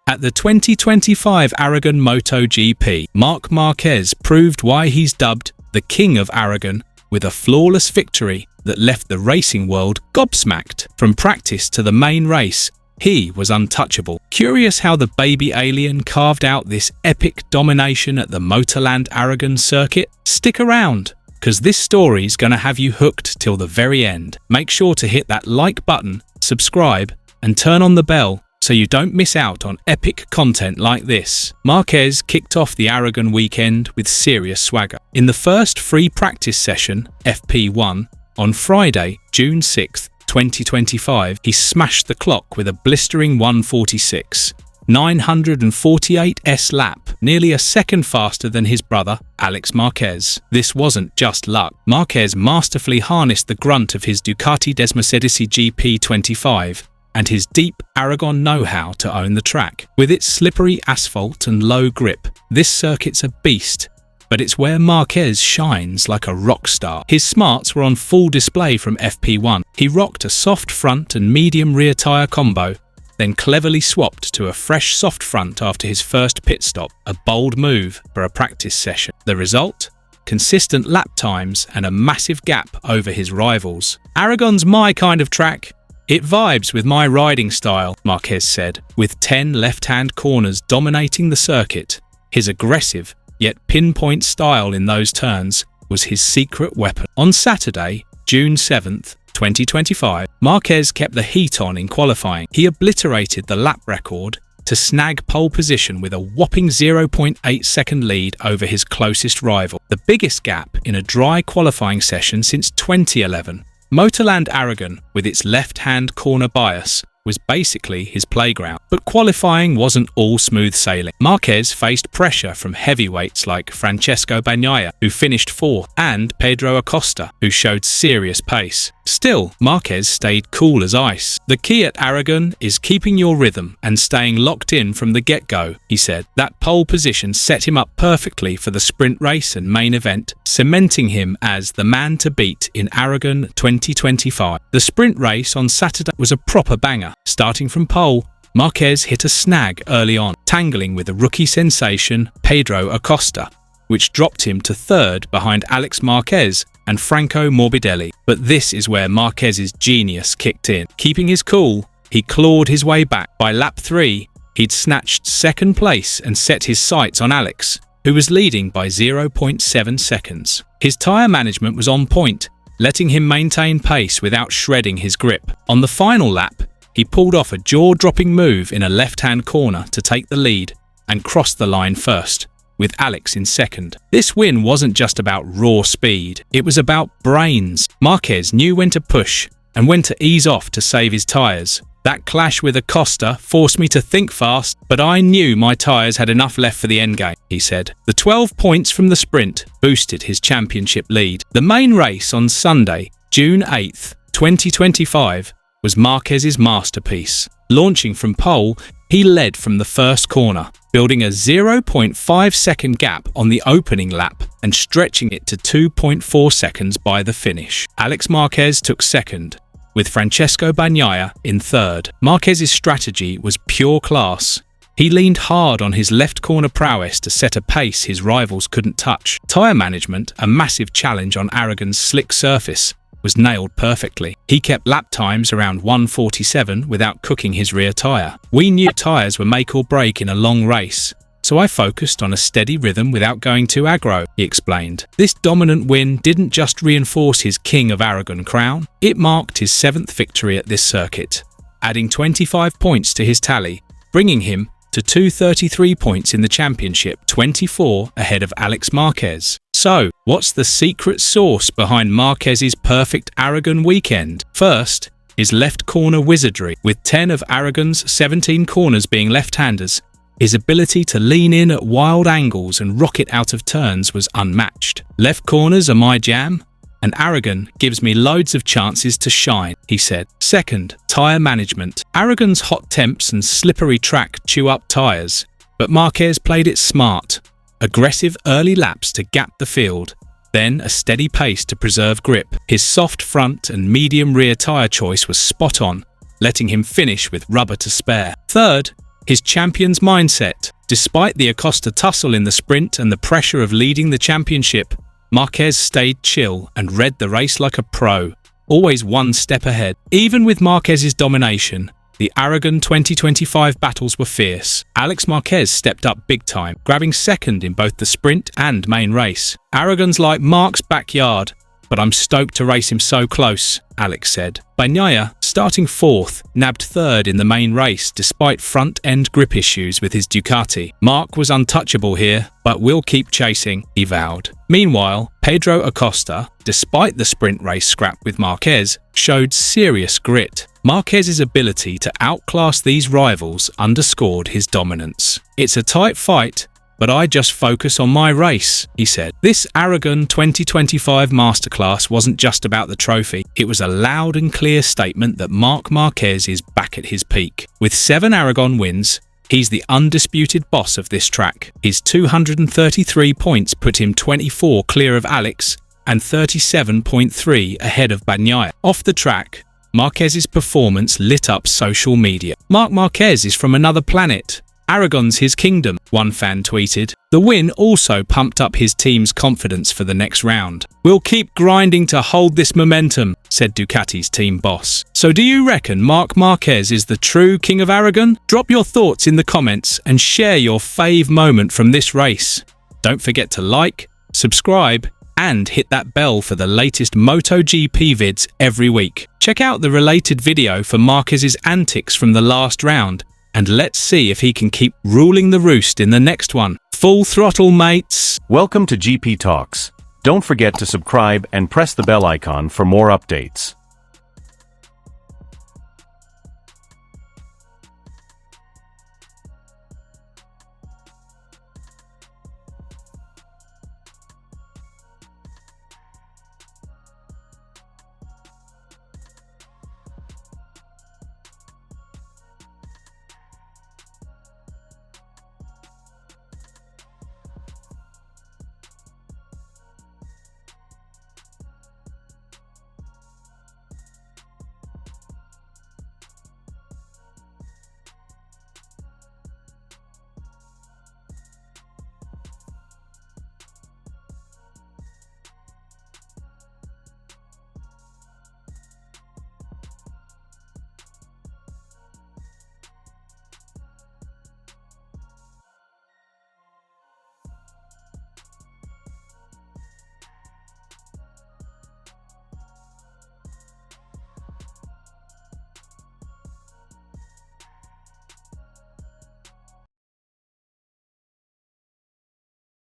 At the 2025 Aragon MotoGP, Marc Marquez proved why he's dubbed the King of Aragon with a flawless victory that left the racing world gobsmacked. From practice to the main race, he was untouchable. Curious how the baby alien carved out this epic domination at the MotorLand Aragon circuit? Stick around, because this story's gonna have you hooked till the very end. Make sure to hit that like button, subscribe, and turn on the bell so you don't miss out on epic content like this. Marquez kicked off the Aragon weekend with serious swagger. In the first free practice session, FP1, on Friday, June 6th, 2025, he smashed the clock with a blistering 1:46, 948s lap, nearly a second faster than his brother, Alex Marquez. This wasn't just luck. Marquez masterfully harnessed the grunt of his Ducati Desmercedesi GP25 and his deep Aragon know-how to own the track. With its slippery asphalt and low grip, this circuit's a beast, but it's where Marquez shines like a rock star. His smarts were on full display from FP1. He rocked a soft front and medium rear tyre combo, then cleverly swapped to a fresh soft front after his first pit stop, a bold move for a practice session. The result? Consistent lap times and a massive gap over his rivals. Aragon's my kind of track. It vibes with my riding style, Marquez said, with 10 left-hand corners dominating the circuit. His aggressive, yet pinpoint style in those turns was his secret weapon. On Saturday, June 7th, 2025, Marquez kept the heat on in qualifying. He obliterated the lap record to snag pole position with a whopping 0.8 second lead over his closest rival, the biggest gap in a dry qualifying session since 2011. MotorLand Aragon, with its left-hand corner bias, was basically his playground. But qualifying wasn't all smooth sailing. Marquez faced pressure from heavyweights like Francesco Bagnaia, who finished fourth, and Pedro Acosta, who showed serious pace. Still, Marquez stayed cool as ice. "The key at Aragon is keeping your rhythm and staying locked in from the get-go," he said. That pole position set him up perfectly for the sprint race and main event, cementing him as the man to beat in Aragon 2025. The sprint race on Saturday was a proper banger. Starting from pole, Marquez hit a snag early on, tangling with the rookie sensation Pedro Acosta, which dropped him to third behind Alex Marquez and Franco Morbidelli. But this is where Marquez's genius kicked in. Keeping his cool, he clawed his way back. By lap 3, he'd snatched second place and set his sights on Alex, who was leading by 0.7 seconds. His tyre management was on point, letting him maintain pace without shredding his grip. On the final lap, he pulled off a jaw-dropping move in a left-hand corner to take the lead and crossed the line first, with Alex in second. This win wasn't just about raw speed, it was about brains. Marquez knew when to push and when to ease off to save his tyres. "That clash with Acosta forced me to think fast, but I knew my tyres had enough left for the endgame," he said. The 12 points from the sprint boosted his championship lead. The main race on Sunday, June 8th, 2025, was Marquez's masterpiece. Launching from pole, he led from the first corner, building a 0.5 second gap on the opening lap and stretching it to 2.4 seconds by the finish. Alex Marquez took second, with Francesco Bagnaia in third. Marquez's strategy was pure class. He leaned hard on his left corner prowess to set a pace his rivals couldn't touch. Tyre management, a massive challenge on Aragon's slick surface, was nailed perfectly. He kept lap times around 1:47 without cooking his rear tyre. "We knew tyres were make or break in a long race, so I focused on a steady rhythm without going too aggro," he explained. This dominant win didn't just reinforce his King of Aragon crown, it marked his 7th victory at this circuit, adding 25 points to his tally, bringing him to 233 points in the championship, 24 ahead of Alex Marquez. So, what's the secret sauce behind Marquez's perfect Aragon weekend? First, his left corner wizardry. With 10 of Aragon's 17 corners being left-handers, his ability to lean in at wild angles and rocket out of turns was unmatched. "Left corners are my jam, and Aragon gives me loads of chances to shine," he said. Second, tyre management. Aragon's hot temps and slippery track chew up tyres, but Marquez played it smart. Aggressive early laps to gap the field, then a steady pace to preserve grip. His soft front and medium rear tyre choice was spot on, letting him finish with rubber to spare. Third, His champion's mindset. Despite the Acosta tussle in the sprint and the pressure of leading the championship, Marquez stayed chill and read the race like a pro, always one step ahead. Even with Marquez's domination, the Aragon 2025 battles were fierce. Alex Marquez stepped up big time, grabbing second in both the sprint and main race. Aragon's like Marc's backyard, but I'm stoked to race him so close, Alex said. Bagnaia, starting fourth, nabbed third in the main race despite front-end grip issues with his Ducati. Marc was untouchable here, but we'll keep chasing, he vowed. Meanwhile, Pedro Acosta, despite the sprint race scrap with Marquez, showed serious grit. Marquez's ability to outclass these rivals underscored his dominance. It's a tight fight, but I just focus on my race, he said. This Aragon 2025 masterclass wasn't just about the trophy. It was a loud and clear statement that Marc Marquez is back at his peak. With 7 Aragon wins, he's the undisputed boss of this track. His 233 points put him 24 clear of Alex and 37.3 ahead of Bagnaia. Off the track, Marquez's performance lit up social media. Marc Marquez is from another planet. Aragon's his kingdom, one fan tweeted. The win also pumped up his team's confidence for the next round. We'll keep grinding to hold this momentum, said Ducati's team boss. So do you reckon Marc Marquez is the true King of Aragon? Drop your thoughts in the comments and share your fave moment from this race. Don't forget to like, subscribe, and hit that bell for the latest MotoGP vids every week. Check out the related video for Marquez's antics from the last round, and let's see if he can keep ruling the roost in the next one. Full throttle, mates! Welcome to GP Talks. Don't forget to subscribe and press the bell icon for more updates.